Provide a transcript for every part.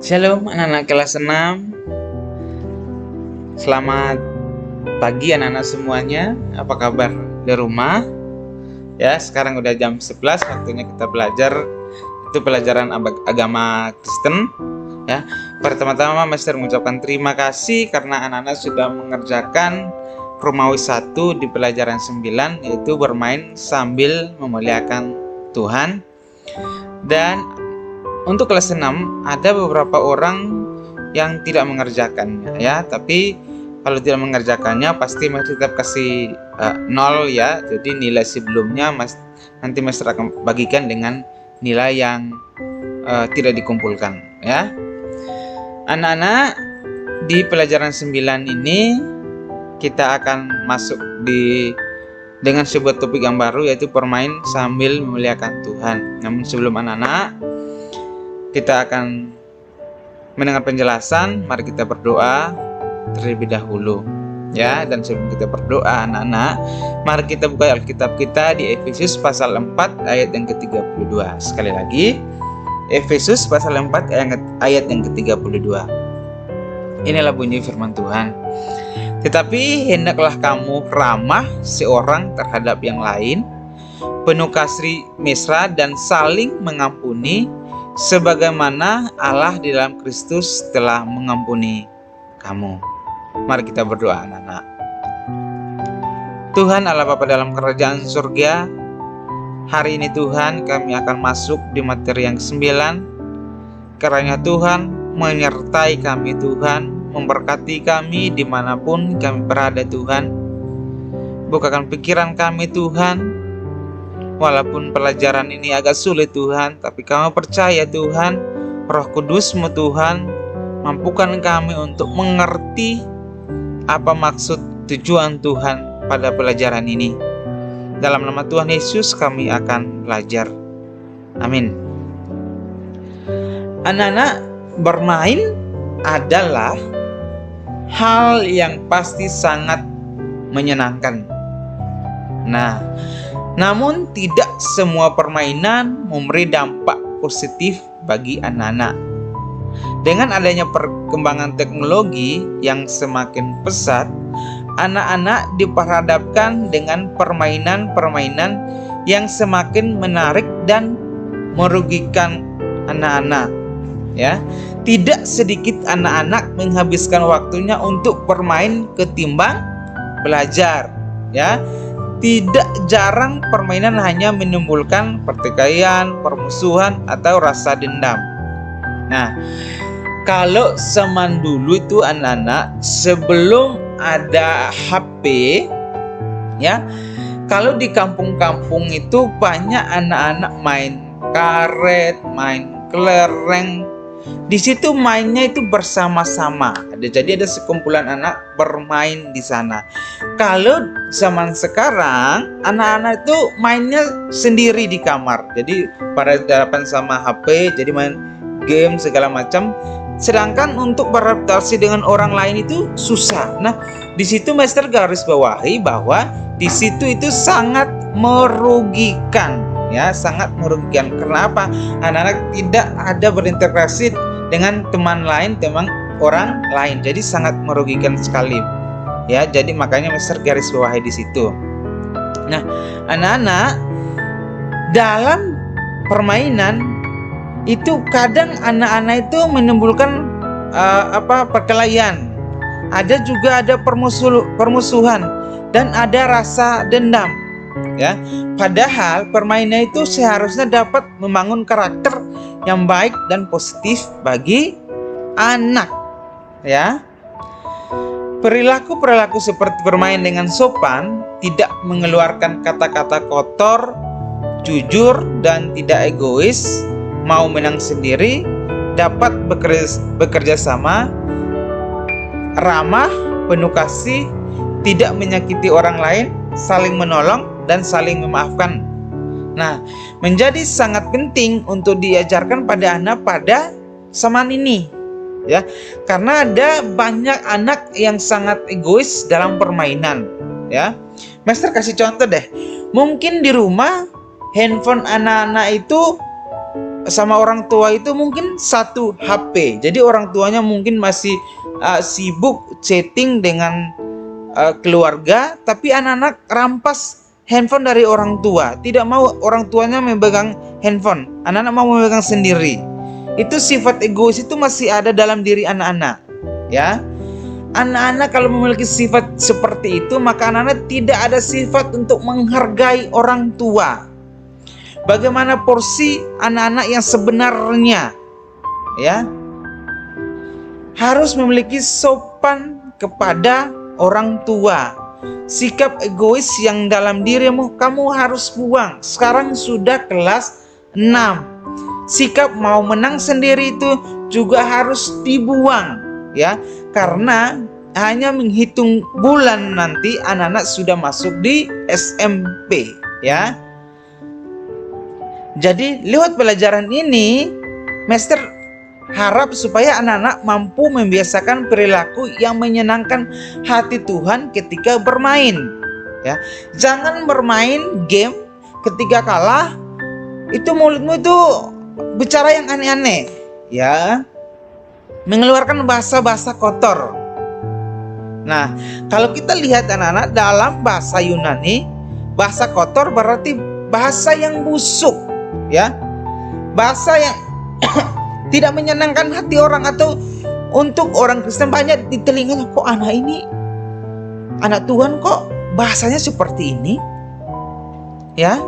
Shalom anak-anak kelas 6. Selamat pagi anak-anak semuanya. Apa kabar di rumah? Ya, sekarang udah jam 11, waktunya kita belajar itu pelajaran agama Kristen. Ya, pertama-tama Master mengucapkan terima kasih karena anak-anak sudah mengerjakan Romawi 1 di pelajaran 9, yaitu bermain sambil memuliakan Tuhan. Dan untuk kelas 6 ada beberapa orang yang tidak mengerjakannya ya, tapi kalau tidak mengerjakannya pasti Master tetap kasih 0 ya. Jadi nilai sebelumnya nanti Master akan bagikan dengan nilai yang tidak dikumpulkan ya. Anak-anak, di pelajaran 9 ini kita akan masuk dengan sebuah topik yang baru, yaitu bermain sambil memuliakan Tuhan. Namun sebelum anak-anak kita akan mendengar penjelasan, mari kita berdoa terlebih dahulu ya. Dan sebelum kita berdoa anak-anak, mari kita buka Alkitab kita di Efesus pasal 4 ayat yang ke-32. Sekali lagi, Efesus pasal 4 ayat yang ke-32. Inilah bunyi firman Tuhan. Tetapi hendaklah kamu ramah seorang terhadap yang lain, penuh kasih mesra dan saling mengampuni, sebagaimana Allah di dalam Kristus telah mengampuni kamu. Mari kita berdoa anak-anak. Tuhan Allah Bapa dalam kerajaan surga, hari ini Tuhan kami akan masuk di materi yang ke-9. Kiranya Tuhan menyertai kami, Tuhan memberkati kami dimanapun kami berada, Tuhan. Bukakan pikiran kami, Tuhan. Walaupun pelajaran ini agak sulit, Tuhan, tapi kami percaya, Tuhan, Roh Kudus-Mu, Tuhan, mampukan kami untuk mengerti apa maksud tujuan Tuhan pada pelajaran ini. Dalam nama Tuhan Yesus kami akan belajar. Amin. Anak-anak, bermain adalah hal yang pasti sangat menyenangkan. Namun tidak semua permainan memberi dampak positif bagi anak-anak. Dengan adanya perkembangan teknologi yang semakin pesat, anak-anak diperhadapkan dengan permainan-permainan yang semakin menarik dan merugikan anak-anak. Ya, tidak sedikit anak-anak menghabiskan waktunya untuk bermain ketimbang belajar. Ya, tidak jarang permainan hanya menimbulkan pertikaian, permusuhan, atau rasa dendam. Kalau zaman dulu itu anak-anak, sebelum ada HP, ya, kalau di kampung-kampung itu banyak anak-anak main karet, main kelereng. Di situ mainnya itu bersama-sama. Jadi ada sekumpulan anak bermain di sana. Kalau zaman sekarang, anak-anak itu mainnya sendiri di kamar. Jadi pada hadapan sama HP, jadi main game segala macam. Sedangkan untuk beradaptasi dengan orang lain itu susah. Di situ Master garis bawahi bahwa di situ itu sangat merugikan. Ya, sangat merugikan. Kenapa? Anak-anak tidak ada berintegrasi dengan teman orang lain. Jadi sangat merugikan sekali. Ya, jadi makanya Master garis bawahi di situ. Anak-anak, dalam permainan itu kadang anak-anak itu menimbulkan perkelahian. Ada juga ada permusuhan dan ada rasa dendam. Ya, padahal permainan itu seharusnya dapat membangun karakter yang baik dan positif bagi anak. Ya, perilaku seperti bermain dengan sopan, tidak mengeluarkan kata-kata kotor, jujur dan tidak egois, mau menang sendiri, dapat bekerja sama, ramah, penuh kasih, tidak menyakiti orang lain, saling menolong dan saling memaafkan. Menjadi sangat penting untuk diajarkan pada anak pada zaman ini, ya, karena ada banyak anak yang sangat egois dalam permainan. Ya, Master kasih contoh deh. Mungkin di rumah handphone anak-anak itu sama orang tua itu mungkin satu HP. Jadi orang tuanya mungkin masih sibuk chatting dengan keluarga, tapi anak-anak rampas handphone dari orang tua. Tidak mau orang tuanya memegang handphone, anak-anak mau memegang sendiri. Itu sifat egois itu masih ada dalam diri anak-anak, ya. Anak-anak kalau memiliki sifat seperti itu, maka anak-anak tidak ada sifat untuk menghargai orang tua. Bagaimana porsi anak-anak yang sebenarnya, ya, harus memiliki sopan kepada orang tua. Sikap egois yang dalam dirimu kamu harus buang. Sekarang sudah kelas 6. Sikap mau menang sendiri itu juga harus dibuang, ya, karena hanya menghitung bulan nanti anak-anak sudah masuk di SMP, ya. Jadi lewat pelajaran ini, Master harap supaya anak-anak mampu membiasakan perilaku yang menyenangkan hati Tuhan ketika bermain, ya. Jangan bermain game ketika kalah, itu mulutmu itu bicara yang aneh-aneh, ya, mengeluarkan bahasa-bahasa kotor. Nah, kalau kita lihat anak-anak dalam bahasa Yunani, bahasa kotor berarti bahasa yang busuk, ya, bahasa yang tidak menyenangkan hati orang. Atau untuk orang Kristen banyak di telinganya, kok anak ini anak Tuhan kok bahasanya seperti ini, ya.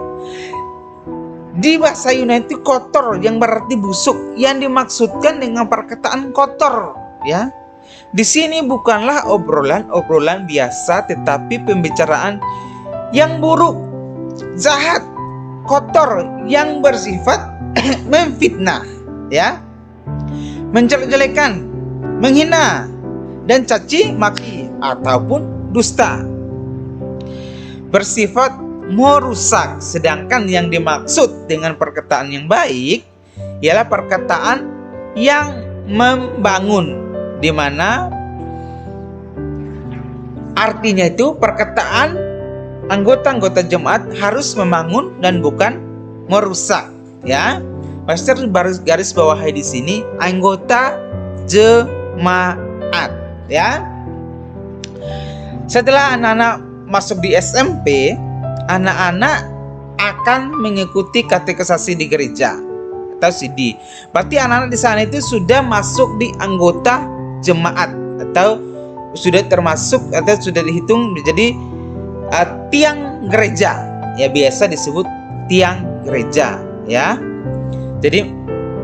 Di bahasa Yunani itu kotor yang berarti busuk, yang dimaksudkan dengan perkataan kotor, ya. Di sini bukanlah obrolan biasa, tetapi pembicaraan yang buruk, jahat, kotor, yang bersifat memfitnah, ya, menjelek-jelekan, menghina, dan caci maki ataupun dusta, bersifat merusak. Sedangkan yang dimaksud dengan perkataan yang baik ialah perkataan yang membangun, di mana artinya itu perkataan anggota-anggota jemaat harus membangun dan bukan merusak, ya. Master garis bawahi di sini anggota jemaat, ya. Setelah anak-anak masuk di SMP, anak-anak akan mengikuti katekisasi di gereja atau CD. Berarti anak-anak di sana itu sudah masuk di anggota jemaat atau sudah termasuk atau sudah dihitung menjadi tiang gereja, ya, biasa disebut tiang gereja, ya. Jadi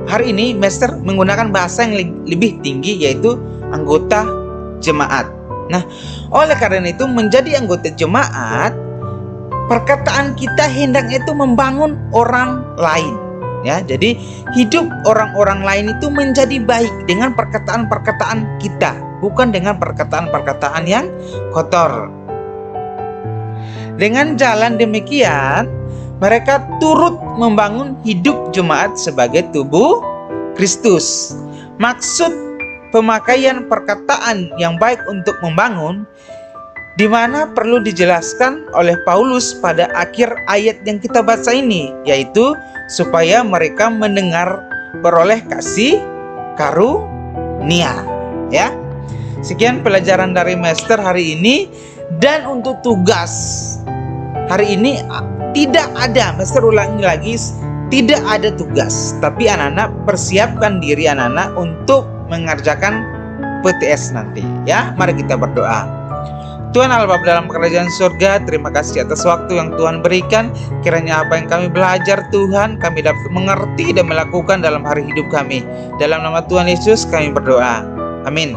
hari ini Master menggunakan bahasa yang lebih tinggi, yaitu anggota jemaat. Nah, oleh karena itu menjadi anggota jemaat, perkataan kita hendaknya itu membangun orang lain, ya. Jadi hidup orang-orang lain itu menjadi baik dengan perkataan-perkataan kita, bukan dengan perkataan-perkataan yang kotor. Dengan jalan demikian, mereka turut membangun hidup jemaat sebagai tubuh Kristus. Maksud pemakaian perkataan yang baik untuk membangun, di mana perlu dijelaskan oleh Paulus pada akhir ayat yang kita baca ini, yaitu supaya mereka mendengar beroleh kasih karunia, ya. Sekian pelajaran dari Master hari ini. Dan untuk tugas hari ini tidak ada, Master ulangi lagi, tidak ada tugas, tapi anak-anak persiapkan diri anak-anak untuk mengerjakan PTS nanti, ya. Mari kita berdoa. Tuhan Allah Bapa dalam kerajaan surga, terima kasih atas waktu yang Tuhan berikan. Kiranya apa yang kami belajar Tuhan, kami dapat mengerti dan melakukan dalam hari hidup kami. Dalam nama Tuhan Yesus kami berdoa. Amin.